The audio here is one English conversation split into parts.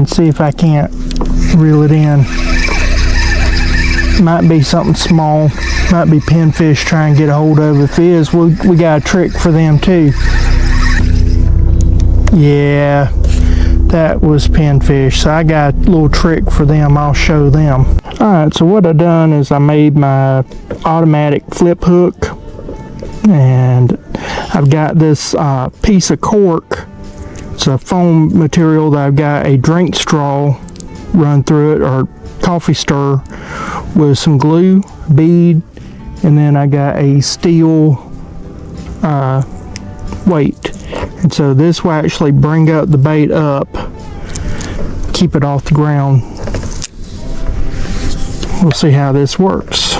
and see if I can't reel it in. Might be something small, might be pinfish trying to get a hold of. If it is, we got a trick for them too. Yeah, that was pinfish, so I got a little trick for them. I'll show them. Alright, so what I done is I made my automatic flip hook, and I've got this piece of cork. It's a foam material that I've got a drink straw run through it, or coffee stir, with some glue, bead, and then I got a steel weight. And so this will actually bring up the bait up, keep it off the ground. We'll see how this works.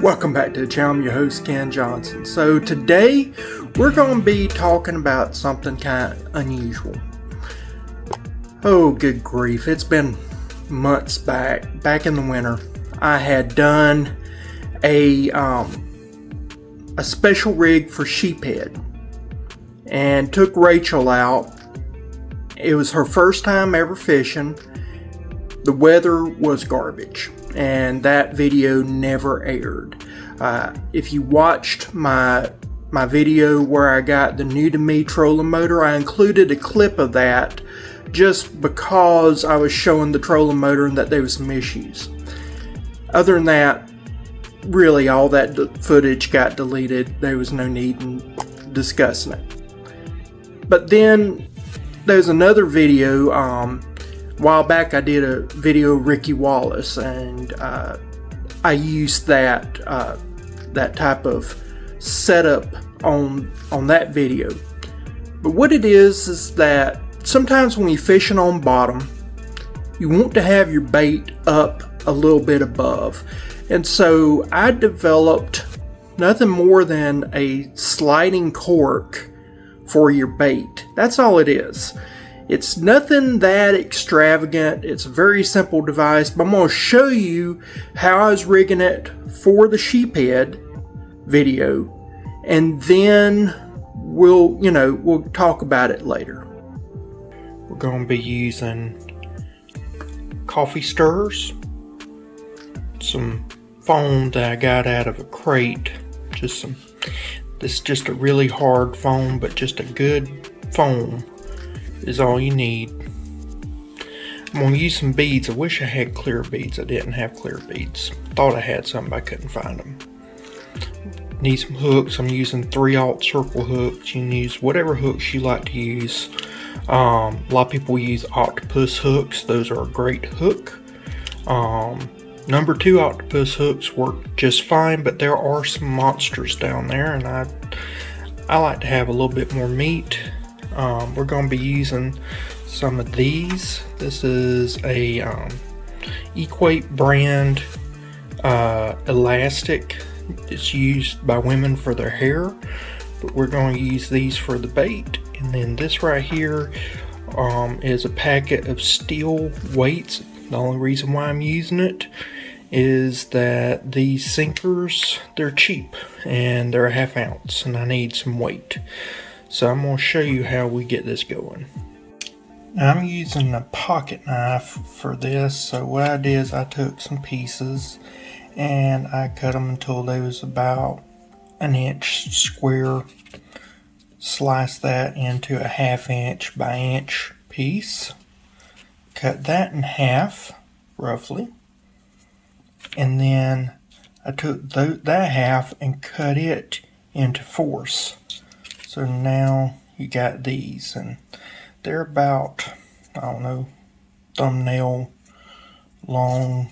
Welcome back to the channel. I'm your host, Ken Johnson. So today we're going to be talking about something kind of unusual. Oh, good grief. It's been months back in the winter. I had done a special rig for sheephead and took Rachel out. It was her first time ever fishing. The weather was garbage, and that video never aired. If you watched my video where I got the new to me trolling motor, I included a clip of that just because I was showing the trolling motor and that there was some issues. Other than that, really all that footage got deleted. There was no need in discussing it. But then there's another video. A while back I did a video of Ricky Wallace, and I used that type of setup on that video. But what it is that sometimes when you're fishing on bottom, you want to have your bait up a little bit above. And so I developed nothing more than a sliding cork for your bait. That's all it is. It's nothing that extravagant. It's a very simple device, but I'm going to show you how I was rigging it for the sheephead video, and then we'll talk about it later. We're going to be using coffee stirrers, some foam that I got out of a crate, this is just a really hard foam, but just a good foam is all you need. I'm going to use some beads. I wish I had clear beads. I didn't have clear beads. Thought I had some, but I couldn't find them. Need some hooks. I'm using 3/0 circle hooks. You can use whatever hooks you like to use. A lot of people use octopus hooks. Those are a great hook. Number 2 octopus hooks work just fine, but there are some monsters down there, and I like to have a little bit more meat. We're going to be using some of these. This is a Equate brand elastic. It's used by women for their hair, but we're going to use these for the bait. And then this right here is a packet of steel weights. The only reason why I'm using it is that these sinkers, they're cheap and they're a 1/2 ounce, and I need some weight. So I'm going to show you how we get this going. Now I'm using a pocket knife for this. So what I did is I took some pieces and I cut them until they was about 1 inch square. Slice that into a 1/2 inch by inch piece. Cut that in half, roughly. And then I took that half and cut it into 4ths. So now you got these, and they're about, I don't know, thumbnail long,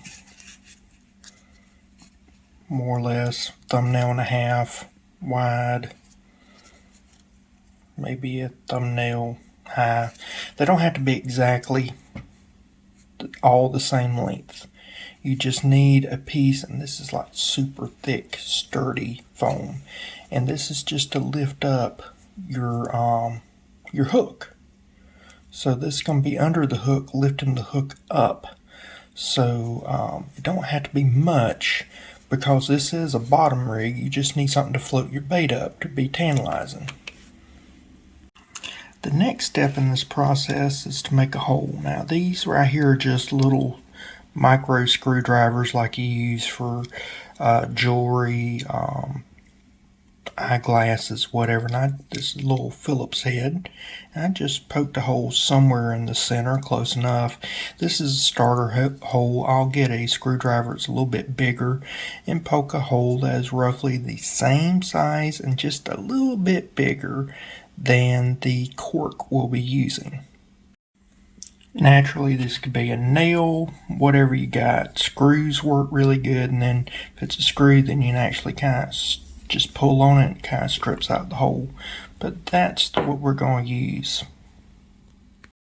more or less, thumbnail and a half wide, maybe a thumbnail high. They don't have to be exactly all the same length. You just need a piece, and this is like super thick, sturdy foam, and this is just to lift up your hook. So this is going to be under the hook, lifting the hook up. So it don't have to be much, because this is a bottom rig. You just need something to float your bait up to be tantalizing. The next step in this process is to make a hole. Now these right here are just little micro screwdrivers like you use for jewelry, eyeglasses, whatever. And this little Phillips head, and I just poked a hole somewhere in the center, close enough. This is a starter hole. I'll get a screwdriver that's a little bit bigger and poke a hole that is roughly the same size and just a little bit bigger than the cork we'll be using. Naturally, this could be a nail, whatever you got. Screws work really good, and then if it's a screw, then you can actually kind of just pull on it and kind of strips out the hole. But that's what we're going to use.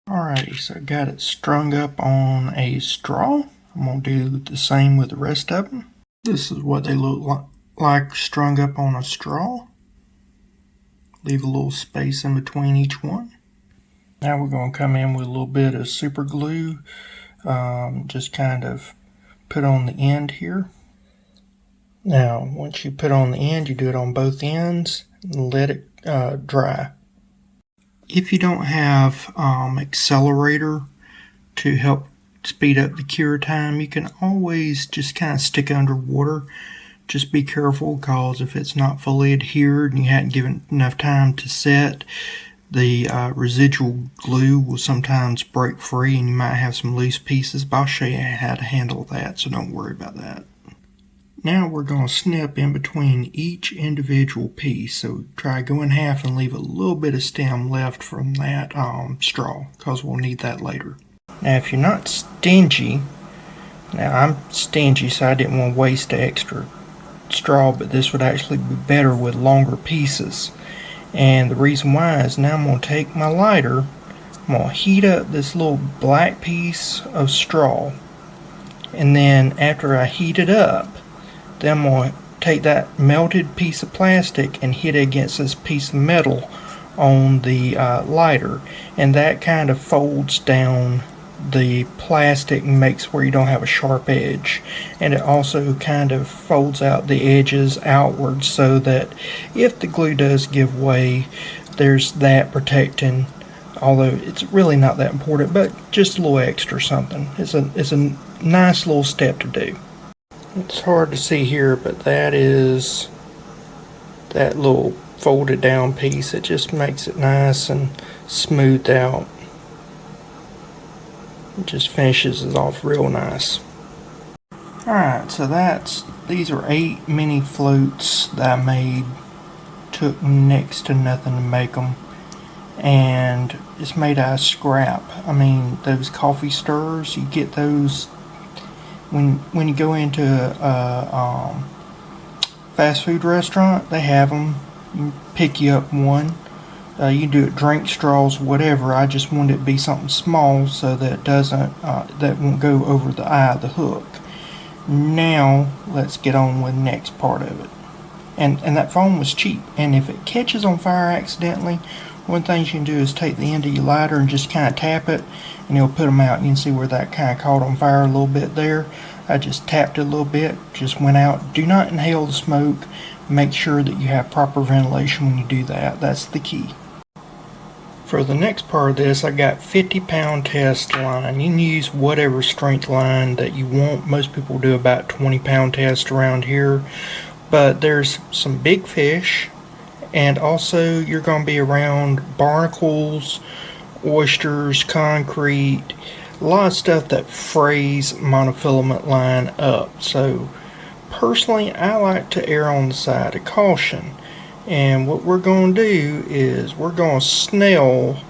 Alrighty, so I got it strung up on a straw. I'm going to do the same with the rest of them. This is what they look like strung up on a straw. Leave a little space in between each one. Now we're going to come in with a little bit of super glue, just kind of put on the end here. Now once you put on the end, you do it on both ends and let it dry. If you don't have accelerator to help speed up the cure time, you can always just kind of stick it underwater. Just be careful, because if it's not fully adhered and you hadn't given enough time to set, the residual glue will sometimes break free and you might have some loose pieces, but I'll show you how to handle that, so don't worry about that. Now we're going to snip in between each individual piece, so try go in half and leave a little bit of stem left from that straw, because we'll need that later. Now if you're not stingy, now I'm stingy, so I didn't want to waste the extra straw, but this would actually be better with longer pieces. And the reason why is now I'm going to take my lighter, I'm going to heat up this little black piece of straw, and then after I heat it up, then I'm going to take that melted piece of plastic and hit it against this piece of metal on the lighter, and that kind of folds down the plastic and makes where you don't have a sharp edge, and it also kind of folds out the edges outwards, so that if the glue does give way, there's that protecting, although it's really not that important, but just a little extra something. It's a nice little step to do. It's hard to see here, but that is that little folded down piece. It just makes it nice and smoothed out. It just finishes it off real nice. Alright, so these are 8 mini floats that I made. Took next to nothing to make them. And it's made out of scrap. I mean, those coffee stirrers, you get those when you go into a fast food restaurant, they have them. You pick you up one. You can do it drink straws, whatever. I just wanted it to be something small so that it doesn't, that won't go over the eye of the hook. Now let's get on with the next part of it. And that foam was cheap. And if it catches on fire accidentally, one thing you can do is take the end of your lighter and just kind of tap it, and it'll put them out. You can see where that kind of caught on fire a little bit there. I just tapped it a little bit, just went out. Do not inhale the smoke. Make sure that you have proper ventilation when you do that. That's the key. For the next part of this, I got 50-pound test line. You can use whatever strength line that you want. Most people do about 20-pound test around here. But there's some big fish, and also you're going to be around barnacles, oysters, concrete, a lot of stuff that frays monofilament line up. So personally, I like to err on the side of caution. And what we're going to do is we're going to snell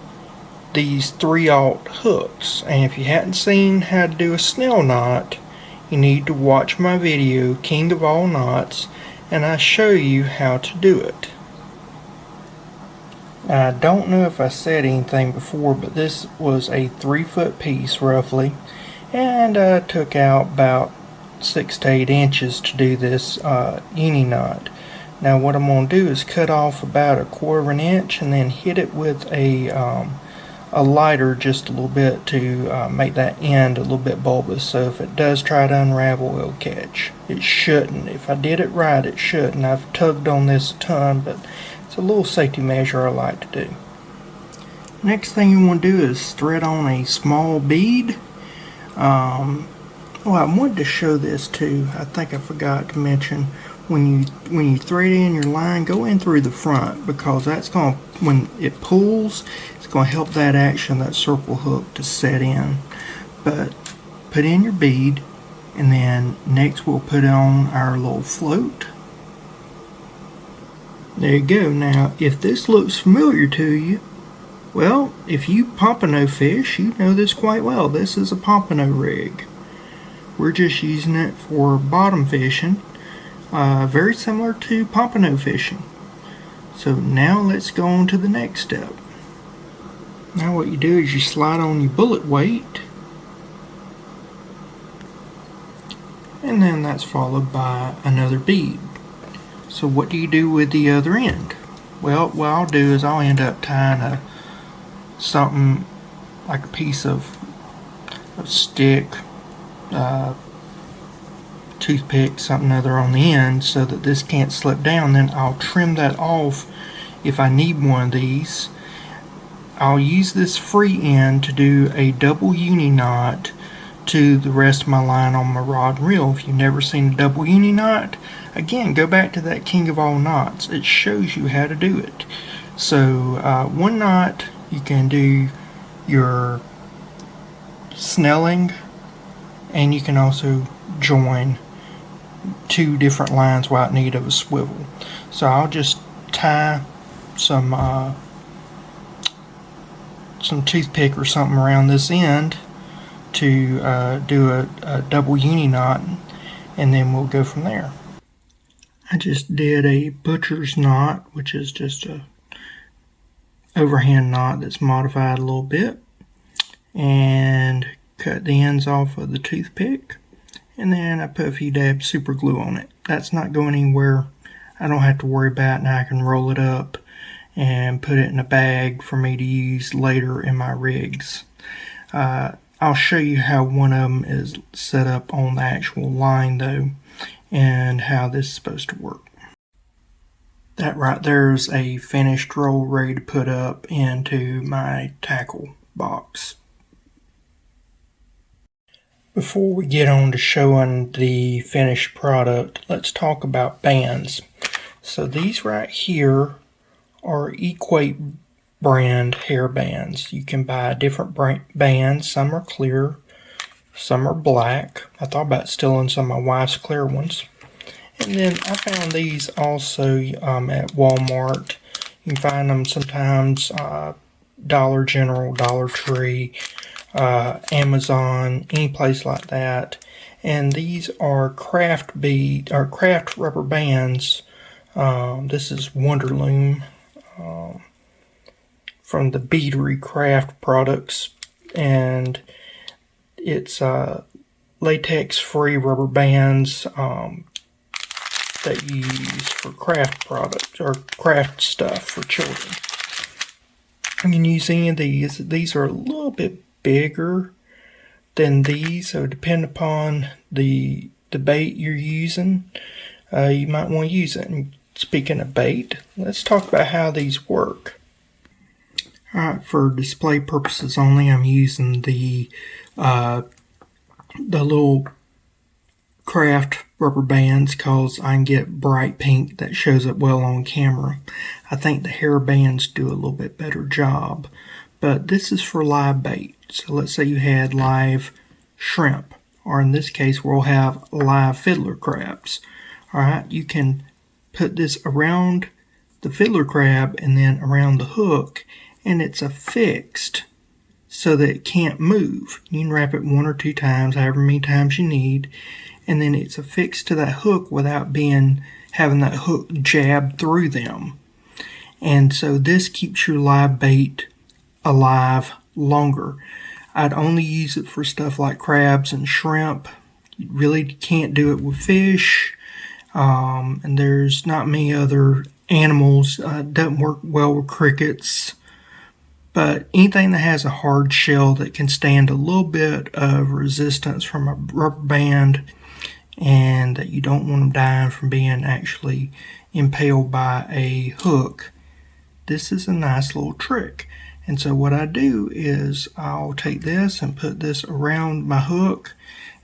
these 3/0 hooks. And if you hadn't seen how to do a snell knot, you need to watch my video, King of All Knots, and I show you how to do it. Now, I don't know if I said anything before, but this was a 3-foot piece roughly, and I took out about 6 to 8 inches to do this uni knot. Now what I'm going to do is cut off about 1/4 inch and then hit it with a a lighter just a little bit to make that end a little bit bulbous, so if it does try to unravel, it'll catch. It shouldn't. If I did it right, it should, and I've tugged on this a ton, but it's a little safety measure I like to do. Next thing you want to do is thread on a small bead. Well, I wanted to show this too. I think I forgot to mention, when you thread in your line, go in through the front, because that's going to, when it pulls, it's going to help that action, that circle hook, to set in. But put in your bead, and then next we'll put on our little float. There you go. Now, if this looks familiar to you, well, if you pompano fish, you know this quite well. This is a pompano rig. We're just using it for bottom fishing, very similar to pompano fishing. So now let's go on to the next step. Now what you do is you slide on your bullet weight, and then that's followed by another bead. So what do you do with the other end? Well, what I'll do is I'll end up tying something like a piece of stick, toothpick, something other on the end, so that this can't slip down. Then I'll trim that off if I need one of these. I'll use this free end to do a double uni knot to the rest of my line on my rod and reel. If you've never seen a double uni knot, again, go back to that king of all knots. It shows you how to do it. So one knot, you can do your snelling, and you can also join two different lines without need of a swivel. So I'll just tie some toothpick or something around this end to do a double uni knot, and then we'll go from there. I just did a butcher's knot, which is just a overhand knot that's modified a little bit, and cut the ends off of the toothpick, and then I put a few dabs super glue on it. That's not going anywhere. I don't have to worry about it, and I can roll it up and put it in a bag for me to use later in my rigs. I'll show you how one of them is set up on the actual line though, and how this is supposed to work. That right there is a finished roll ready to put up into my tackle box. Before we get on to showing the finished product, let's talk about bands. So these right here are Equate brand hair bands. You can buy different bands. Some are clear, some are black. I thought about stealing some of my wife's clear ones. And then I found these also at Walmart. You can find them sometimes Dollar General, Dollar Tree, Amazon, any place like that. And these are craft rubber bands. This is Wonderloom from the Beatery Craft products, and it's latex-free rubber bands that you use for craft products or craft stuff for children. You can use any of these. These are a little bit bigger than these, so depending upon the bait you're using, you might want to use it. And speaking of bait, let's talk about how these work. Alright, for display purposes only, I'm using the little craft rubber bands because I can get bright pink that shows up well on camera. I think the hair bands do a little bit better job, but this is for live bait. So let's say you had live shrimp, or in this case we'll have live fiddler crabs. Alright, you can put this around the fiddler crab and then around the hook, and it's affixed so that it can't move. You can wrap it 1 or 2 times, however many times you need, and then it's affixed to that hook without having that hook jab through them. And so this keeps your live bait alive longer. I'd only use it for stuff like crabs and shrimp. You really can't do it with fish, and there's not many other animals. It doesn't work well with crickets. But anything that has a hard shell that can stand a little bit of resistance from a rubber band, and that you don't want them dying from being actually impaled by a hook, this is a nice little trick. And so what I do is I'll take this and put this around my hook,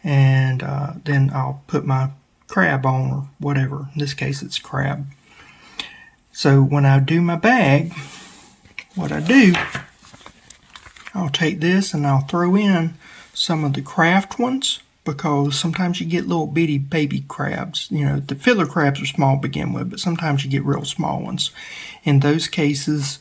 and then I'll put my crab on, or whatever. In this case it's crab. So when I do my bag, what I do, I'll take this and I'll throw in some of the craft ones, because sometimes you get little bitty baby crabs. You know, the fiddler crabs are small to begin with, but sometimes you get real small ones. In those cases,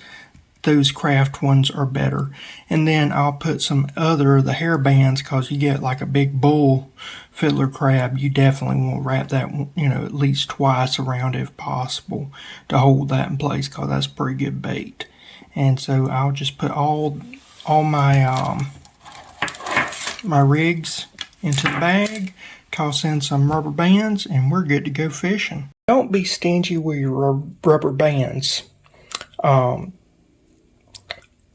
those craft ones are better. And then I'll put some other, the hair bands, because you get like a big bull fiddler crab, you definitely want to wrap that, you know, at least twice around if possible to hold that in place, because that's pretty good bait. And so I'll just put all my my rigs into the bag, toss in some rubber bands, and we're good to go fishing. Don't be stingy with your rubber bands.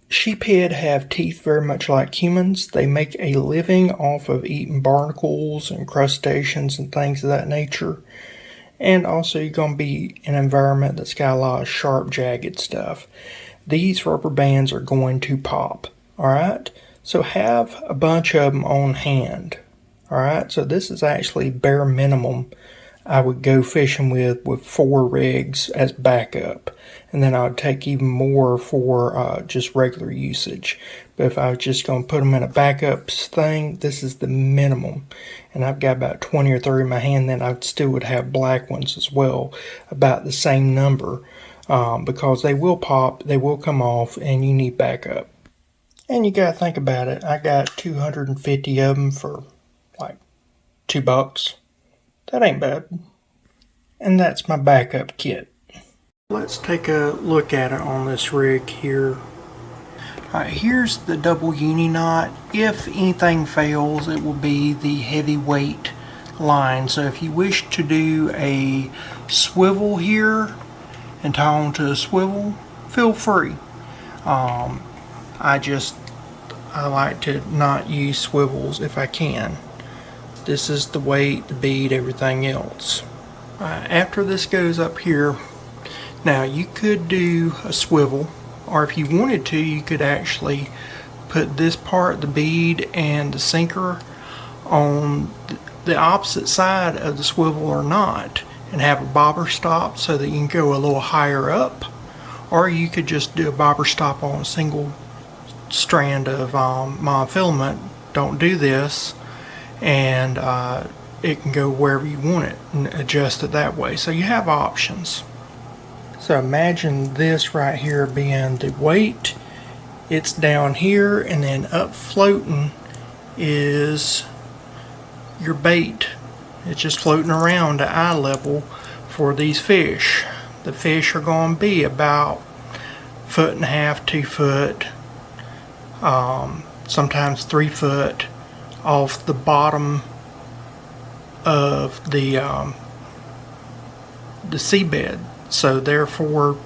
Sheephead have teeth very much like humans. They make a living off of eating barnacles and crustaceans and things of that nature. And also you're going to be in an environment that's got a lot of sharp, jagged stuff. These rubber bands are going to pop. Alright? So have a bunch of them on hand. Alright? So this is actually bare minimum I would go fishing with 4 rigs as backup. And then I would take even more for just regular usage. But if I was just going to put them in a backup thing, this is the minimum. And I've got about 20 or 30 in my hand. Then I still would have black ones as well, about the same number. Because they will pop, they will come off, and you need backup. And you got to think about it. I got 250 of them for like $2. That ain't bad. And that's my backup kit. Let's take a look at it on this rig here. Alright, here's the double uni knot. If anything fails, it will be the heavyweight line. So if you wish to do a swivel here and tie onto a swivel, feel free. I like to not use swivels if I can. This is the weight, the bead, everything else. After this goes up here, now you could do a swivel, or if you wanted to, you could actually put this part, the bead and the sinker, on the opposite side of the swivel or not, and have a bobber stop so that you can go a little higher up. Or you could just do a bobber stop on a single strand of monofilament. Don't do this, and it can go wherever you want it and adjust it that way. So you have options. So imagine this right here being the weight. It's down here, and then up floating is your bait. It's just floating around at eye level for these fish. The fish are going to be about 1.5 feet, 2 foot, sometimes 3 foot off the bottom of the seabed. So therefore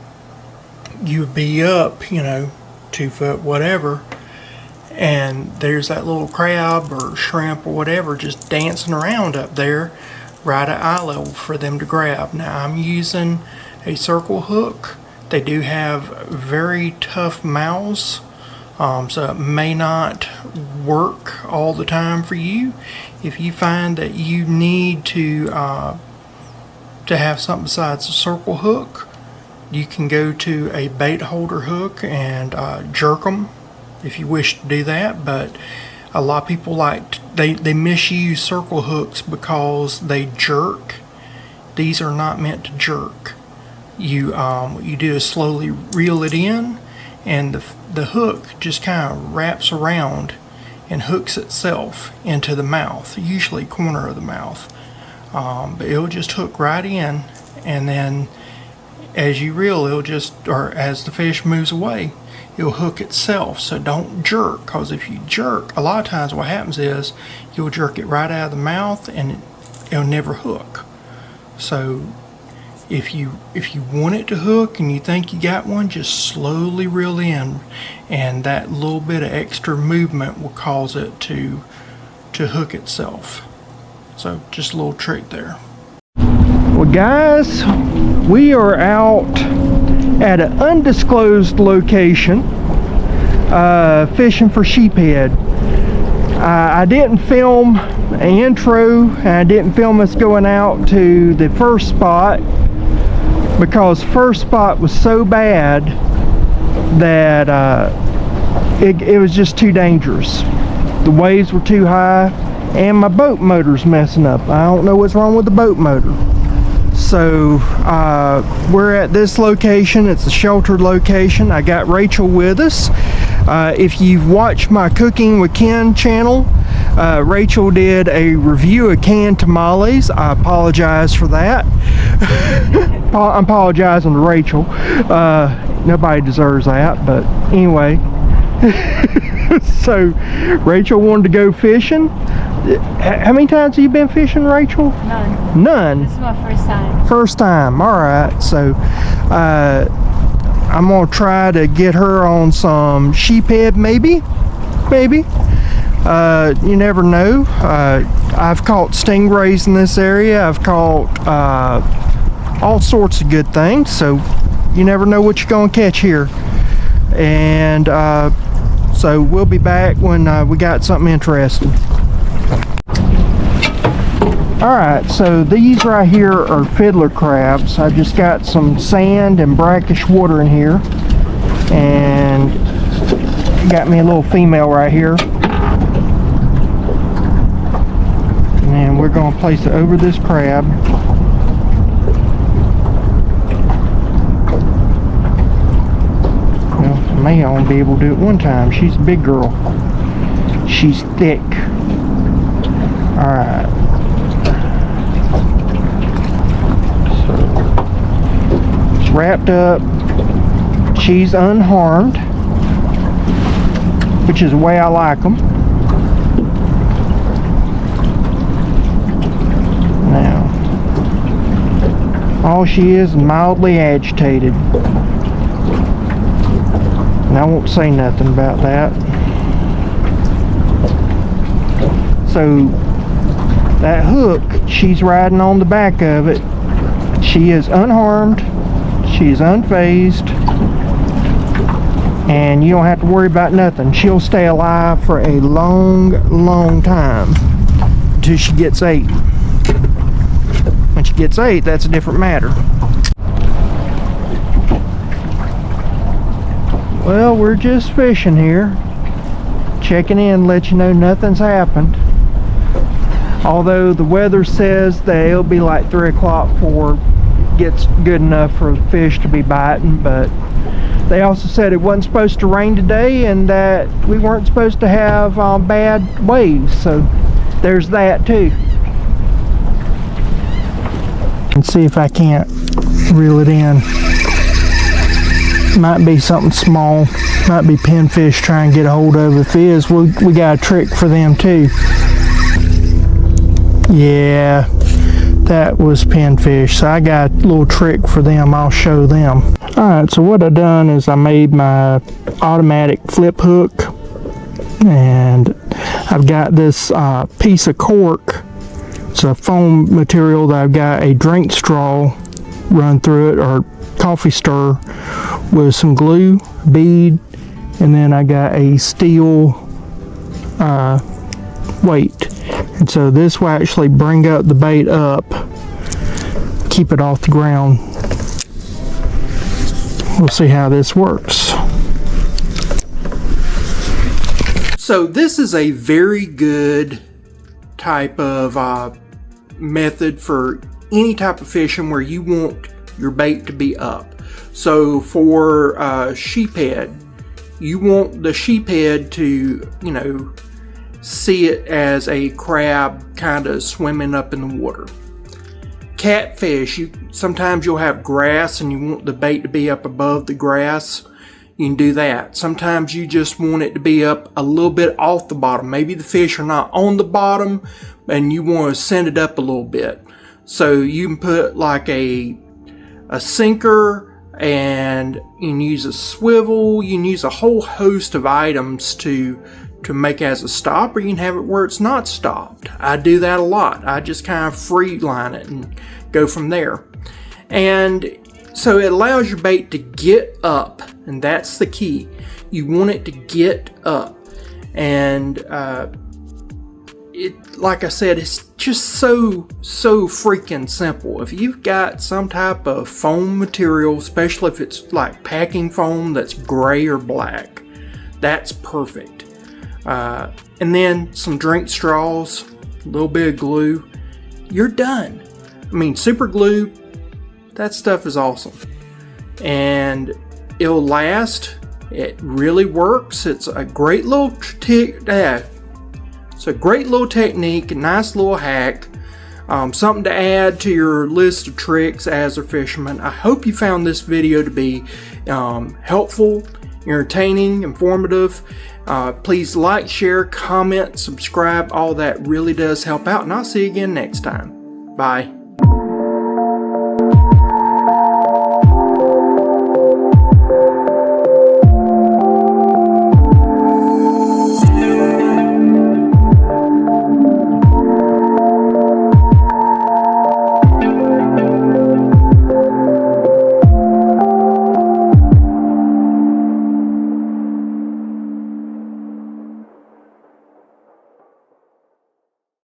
you would be up, 2 foot, whatever, and there's that little crab or shrimp or whatever just dancing around up there right at eye level for them to grab. Now I'm using a circle hook. They do have very tough mouths, so it may not work all the time for you. If you find that you need to have something besides a circle hook, you can go to a bait holder hook and jerk them if you wish to do that. But a lot of people they misuse circle hooks because they jerk. These are not meant to jerk. What you do is slowly reel it in, and the hook just kind of wraps around and hooks itself into the mouth, usually corner of the mouth. But it'll just hook right in, and then as you reel, as the fish moves away, it'll hook itself. So don't jerk, because if you jerk, a lot of times what happens is you'll jerk it right out of the mouth and it'll never hook. So If you want it to hook and you think you got one, just slowly reel in, and that little bit of extra movement will cause it to hook itself. So just a little trick there. Well guys, we are out at an undisclosed location fishing for sheephead. I didn't film an intro, and I didn't film us going out to the first spot because first spot was so bad that it was just too dangerous. The waves were too high and my boat motor's messing up. I don't know what's wrong with the boat motor. So we're at this location. It's a sheltered location. I got Rachel with us. If you've watched my Cooking with Ken channel, Rachel did a review of canned tamales. I apologize for that. I'm apologizing to Rachel. Nobody deserves that, but anyway. So Rachel wanted to go fishing. How many times have you been fishing, Rachel? None. None? This is my first time. First time, alright. So I'm gonna try to get her on some sheephead, maybe. You never know. I've caught stingrays in this area. I've caught all sorts of good things, so you never know what you're gonna catch here. And so we'll be back when we got something interesting. Alright, so these right here are fiddler crabs. I just got some sand and brackish water in here, and got me a little female right here, and we're going to place it over this crab. Well, I may only be able to do it one time. She's a big girl. She's thick. Alright. Wrapped up. She's unharmed, which is the way I like them. Now, all she is mildly agitated, and I won't say nothing about that. So that hook, she's riding on the back of it. She is unharmed. She's unfazed, and you don't have to worry about nothing. She'll stay alive for a long time until she gets ate. When she gets ate, that's a different matter. Well, we're just fishing here, checking in, let you know nothing's happened. Although the weather says that it'll be like 3 o'clock before gets good enough for the fish to be biting, but they also said it wasn't supposed to rain today and that we weren't supposed to have bad waves, so there's that too. And see if I can't reel it in. Might be something small, might be pinfish trying to get a hold of. If it is, we got a trick for them too. Yeah, that was pinfish, so I got a little trick for them. I'll show them. Alright, so what I done is I made my automatic flip hook, and I've got this piece of cork. It's a foam material that I've got a drink straw run through it, or coffee stir, with some glue, bead, and then I got a steel weight. And so this will actually bring up the bait up, keep it off the ground. We'll see how this works. So this is a very good type of method for any type of fishing where you want your bait to be up. So for sheephead, you want the sheephead to, you know, see it as a crab kind of swimming up in the water. Catfish, sometimes you'll have grass and you want the bait to be up above the grass. You can do that. Sometimes you just want it to be up a little bit off the bottom. Maybe the fish are not on the bottom and you want to send it up a little bit. So you can put like a a sinker, and you can use a swivel. You can use a whole host of items to make as a stop, or you can have it where it's not stopped. I do that a lot. I just kind of free line it and go from there. And so it allows your bait to get up, and that's the key. You want it to get up. And like I said, it's just so freaking simple. If you've got some type of foam material, especially if it's like packing foam that's gray or black, that's perfect. And then some drink straws, a little bit of glue, you're done. I mean, super glue, that stuff is awesome. And it'll last. It really works. It's a great little technique, a nice little hack. Something to add to your list of tricks as a fisherman. I hope you found this video to be helpful, entertaining, informative. Please like, share, comment, subscribe. All that really does help out. And I'll see you again next time. Bye.